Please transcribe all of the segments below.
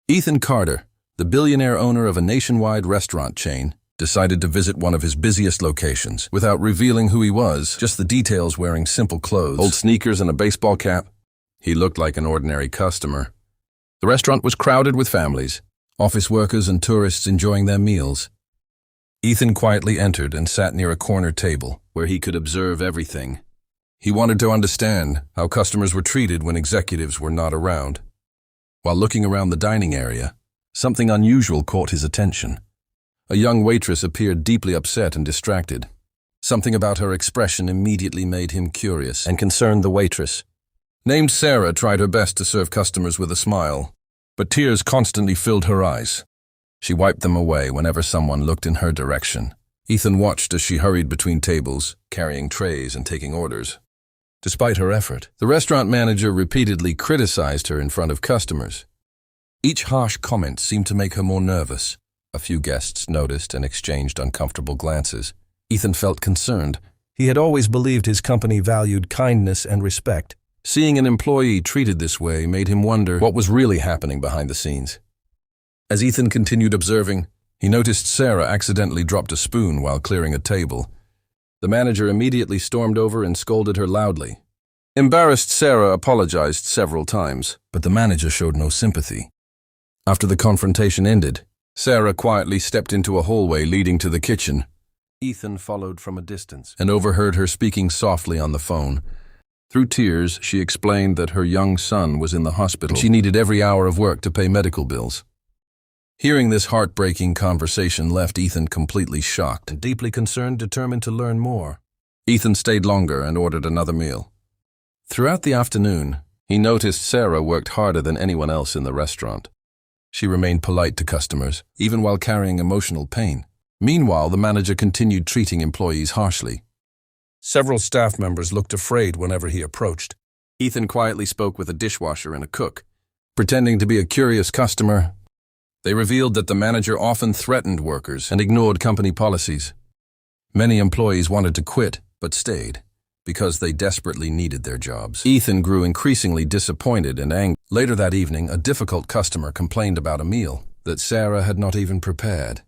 Ethan Carter, the billionaire owner of a nationwide restaurant chain, decided to visit one of his busiest locations. Without revealing who he was, just the details: wearing simple clothes, old sneakers and a baseball cap, he looked like an ordinary customer. The restaurant was crowded with families, office workers and tourists enjoying their meals. Ethan quietly entered and sat near a corner table where he could observe everything. He wanted to understand how customers were treated when executives were not around. While looking around the dining area, something unusual caught his attention. A young waitress appeared deeply upset and distracted. Something about her expression immediately made him curious and concerned. The waitress, named Sarah, tried her best to serve customers with a smile, but tears constantly filled her eyes. She wiped them away whenever someone looked in her direction. Ethan watched as she hurried between tables, carrying trays and taking orders. Despite her effort, the restaurant manager repeatedly criticized her in front of customers. Each harsh comment seemed to make her more nervous. A few guests noticed and exchanged uncomfortable glances. Ethan felt concerned. He had always believed his company valued kindness and respect. Seeing an employee treated this way made him wonder what was really happening behind the scenes. As Ethan continued observing, he noticed Sarah accidentally dropped a spoon while clearing a table. The manager immediately stormed over and scolded her loudly. Embarrassed, Sarah apologized several times, but the manager showed no sympathy. After the confrontation ended, Sarah quietly stepped into a hallway leading to the kitchen. Ethan followed from a distance and overheard her speaking softly on the phone. Through tears, she explained that her young son was in the hospital and she needed every hour of work to pay medical bills. Hearing this heartbreaking conversation left Ethan completely shocked and deeply concerned, determined to learn more. Ethan stayed longer and ordered another meal. Throughout the afternoon, he noticed Sarah worked harder than anyone else in the restaurant. She remained polite to customers, even while carrying emotional pain. Meanwhile, the manager continued treating employees harshly. Several staff members looked afraid whenever he approached. Ethan quietly spoke with a dishwasher and a cook. Pretending to be a curious customer, they revealed that the manager often threatened workers and ignored company policies. Many employees wanted to quit, but stayed, because they desperately needed their jobs. Ethan grew increasingly disappointed and angry. Later that evening, a difficult customer complained about a meal that Sarah had not even prepared.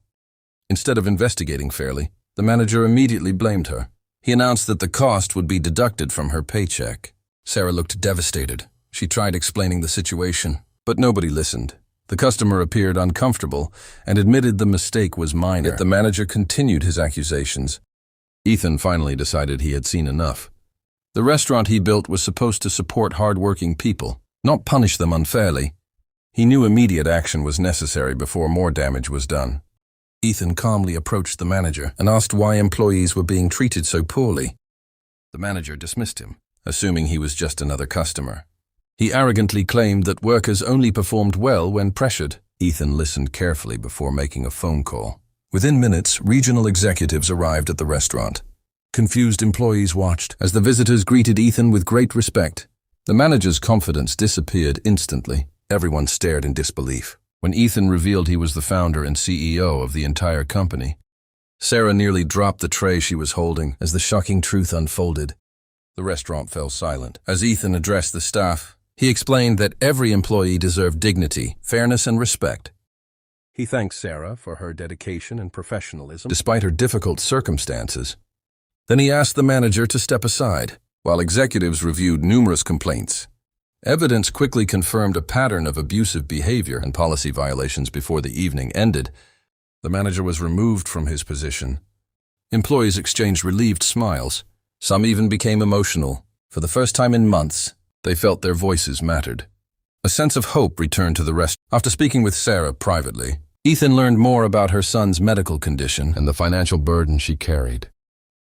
Instead of investigating fairly, the manager immediately blamed her. He announced that the cost would be deducted from her paycheck. Sarah looked devastated. She tried explaining the situation, but nobody listened. The customer appeared uncomfortable and admitted the mistake was minor. Yet the manager continued his accusations. Ethan finally decided he had seen enough. The restaurant he built was supposed to support hardworking people, not punish them unfairly. He knew immediate action was necessary before more damage was done. Ethan calmly approached the manager and asked why employees were being treated so poorly. The manager dismissed him, assuming he was just another customer. He arrogantly claimed that workers only performed well when pressured. Ethan listened carefully before making a phone call. Within minutes, regional executives arrived at the restaurant. Confused employees watched as the visitors greeted Ethan with great respect. The manager's confidence disappeared instantly. Everyone stared in disbelief. When Ethan revealed he was the founder and CEO of the entire company, Sarah nearly dropped the tray she was holding as the shocking truth unfolded. The restaurant fell silent. As Ethan addressed the staff, he explained that every employee deserved dignity, fairness, and respect. He thanked Sarah for her dedication and professionalism despite her difficult circumstances. Then he asked the manager to step aside, while executives reviewed numerous complaints. Evidence quickly confirmed a pattern of abusive behavior and policy violations. Before the evening ended, the manager was removed from his position. Employees exchanged relieved smiles. Some even became emotional. For the first time in months, they felt their voices mattered. A sense of hope returned to the rest. After speaking with Sarah privately, Ethan learned more about her son's medical condition and the financial burden she carried.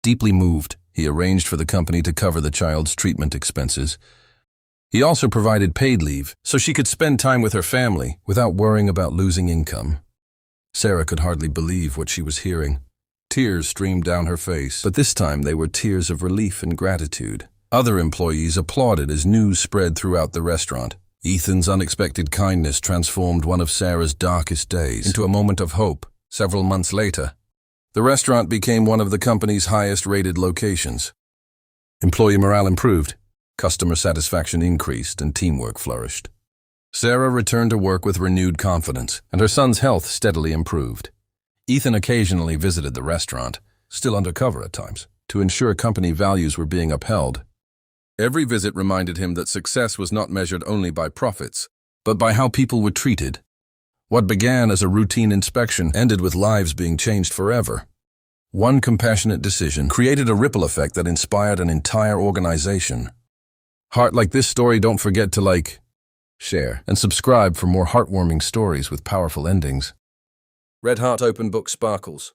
Deeply moved, he arranged for the company to cover the child's treatment expenses. He also provided paid leave so she could spend time with her family without worrying about losing income. Sarah could hardly believe what she was hearing. Tears streamed down her face, but this time they were tears of relief and gratitude. Other employees applauded as news spread throughout the restaurant. Ethan's unexpected kindness transformed one of Sarah's darkest days into a moment of hope. Several months later, the restaurant became one of the company's highest-rated locations. Employee morale improved, customer satisfaction increased, and teamwork flourished. Sarah returned to work with renewed confidence, and her son's health steadily improved. Ethan occasionally visited the restaurant, still undercover at times, to ensure company values were being upheld. Every visit reminded him that success was not measured only by profits, but by how people were treated. What began as a routine inspection ended with lives being changed forever. One compassionate decision created a ripple effect that inspired an entire organization. Heart like this story, don't forget to like, share, and subscribe for more heartwarming stories with powerful endings. Red Heart Open Book Sparkles.